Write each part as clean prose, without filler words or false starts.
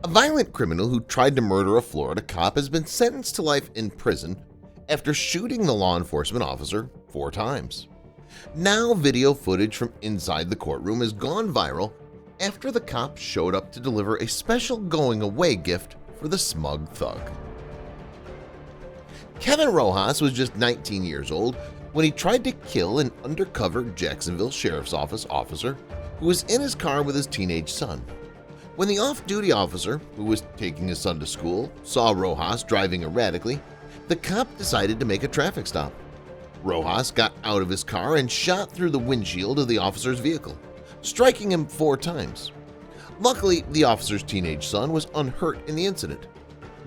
A violent criminal who tried to murder a Florida cop has been sentenced to life in prison after shooting the law enforcement officer 4 times. Now video footage from inside the courtroom has gone viral after the cop showed up to deliver a special going-away gift for the smug thug. Kevin Rojas was just 19 years old when he tried to kill an undercover Jacksonville Sheriff's Office officer who was in his car with his teenage son. When the off-duty officer, who was taking his son to school, saw Rojas driving erratically, the cop decided to make a traffic stop. Rojas got out of his car and shot through the windshield of the officer's vehicle, striking him 4 times. Luckily, the officer's teenage son was unhurt in the incident.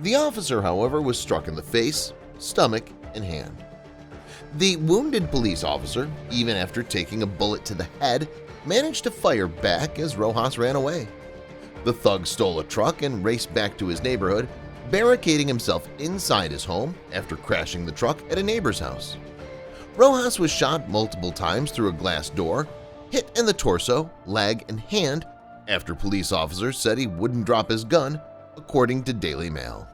The officer, however, was struck in the face, stomach, and hand. The wounded police officer, even after taking a bullet to the head, managed to fire back as Rojas ran away. The thug stole a truck and raced back to his neighborhood, barricading himself inside his home after crashing the truck at a neighbor's house. Rojas was shot multiple times through a glass door, hit in the torso, leg, and hand after police officers said he wouldn't drop his gun, according to Daily Mail.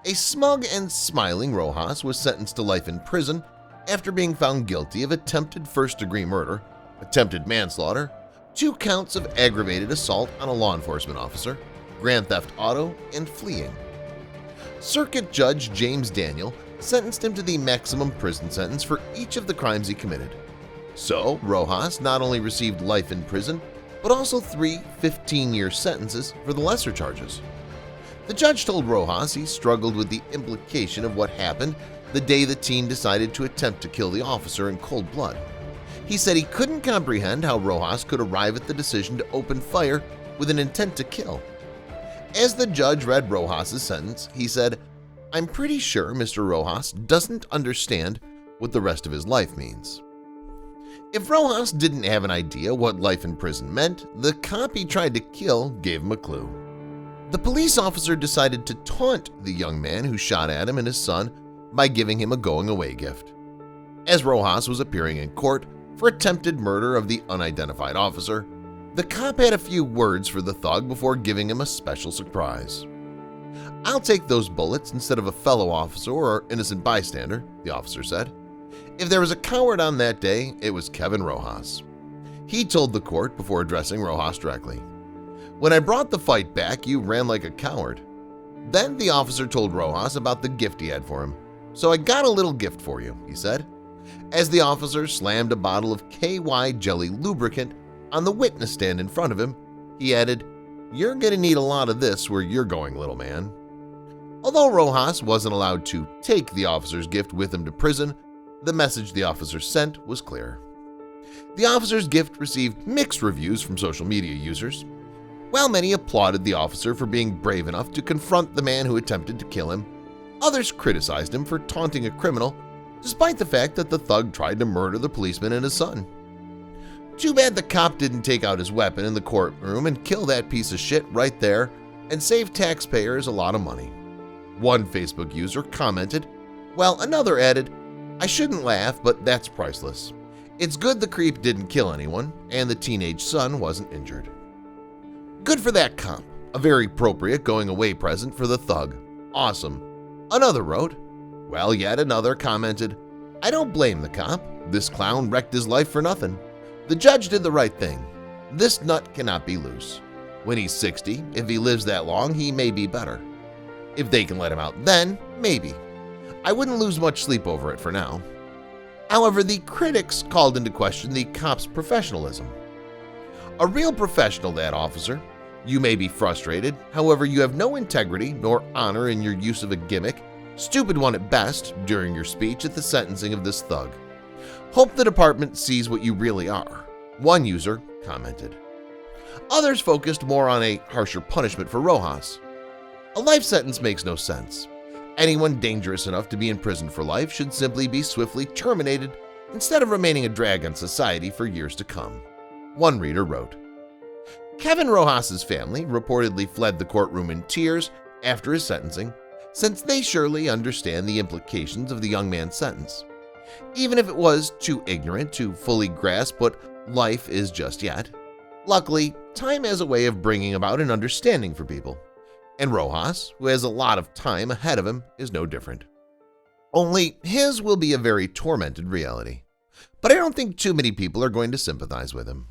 A smug and smiling Rojas was sentenced to life in prison after being found guilty of attempted first-degree murder, attempted manslaughter, 2 counts of aggravated assault on a law enforcement officer, grand theft auto, and fleeing. Circuit Judge James Daniel sentenced him to the maximum prison sentence for each of the crimes he committed. So, Rojas not only received life in prison, but also 3 15-year sentences for the lesser charges. The judge told Rojas he struggled with the implication of what happened the day the teen decided to attempt to kill the officer in cold blood. He said he couldn't comprehend how Rojas could arrive at the decision to open fire with an intent to kill. As the judge read Rojas' sentence, he said, "I'm pretty sure Mr. Rojas doesn't understand what the rest of his life means." If Rojas didn't have an idea what life in prison meant, the cop he tried to kill gave him a clue. The police officer decided to taunt the young man who shot at him and his son by giving him a going-away gift. As Rojas was appearing in court for attempted murder of the unidentified officer, the cop had a few words for the thug before giving him a special surprise. "I'll take those bullets instead of a fellow officer or innocent bystander," the officer said. If there was a coward on that day, it was Kevin Rojas. He told the court before addressing Rojas directly, "When I brought the fight back, you ran like a coward." Then the officer told Rojas about the gift he had for him. "So I got a little gift for you," he said. As the officer slammed a bottle of KY jelly lubricant on the witness stand in front of him, he added, "You're going to need a lot of this where you're going, little man." Although Rojas wasn't allowed to take the officer's gift with him to prison, the message the officer sent was clear. The officer's gift received mixed reviews from social media users. While many applauded the officer for being brave enough to confront the man who attempted to kill him, others criticized him for taunting a criminal, despite the fact that the thug tried to murder the policeman and his son. Too bad the cop didn't take out his weapon in the courtroom and kill that piece of shit right there and save taxpayers a lot of money. One Facebook user commented, while another added, "I shouldn't laugh, but that's priceless. It's good the creep didn't kill anyone and the teenage son wasn't injured." Good for that cop, a very appropriate going-away present for the thug. Awesome. Another wrote, while yet another commented, "I don't blame the cop. This clown wrecked his life for nothing. The judge did the right thing. This nut cannot be loose. When he's 60, if he lives that long, he may be better. If they can let him out then, maybe. I wouldn't lose much sleep over it for now." However, the critics called into question the cop's professionalism. "A real professional, that officer. You may be frustrated, however you have no integrity nor honor in your use of a gimmick, stupid one at best, during your speech at the sentencing of this thug. Hope the department sees what you really are," one user commented. Others focused more on a harsher punishment for Rojas. A life sentence makes no sense. Anyone dangerous enough to be in prison for life should simply be swiftly terminated instead of remaining a drag on society for years to come, one reader wrote. Kevin Rojas' family reportedly fled the courtroom in tears after his sentencing, since they surely understand the implications of the young man's sentence. Even if it was too ignorant to fully grasp what life is just yet, Luckily, time has a way of bringing about an understanding for people, and Rojas, who has a lot of time ahead of him, is no different. Only his will be a very tormented reality, but I don't think too many people are going to sympathize with him.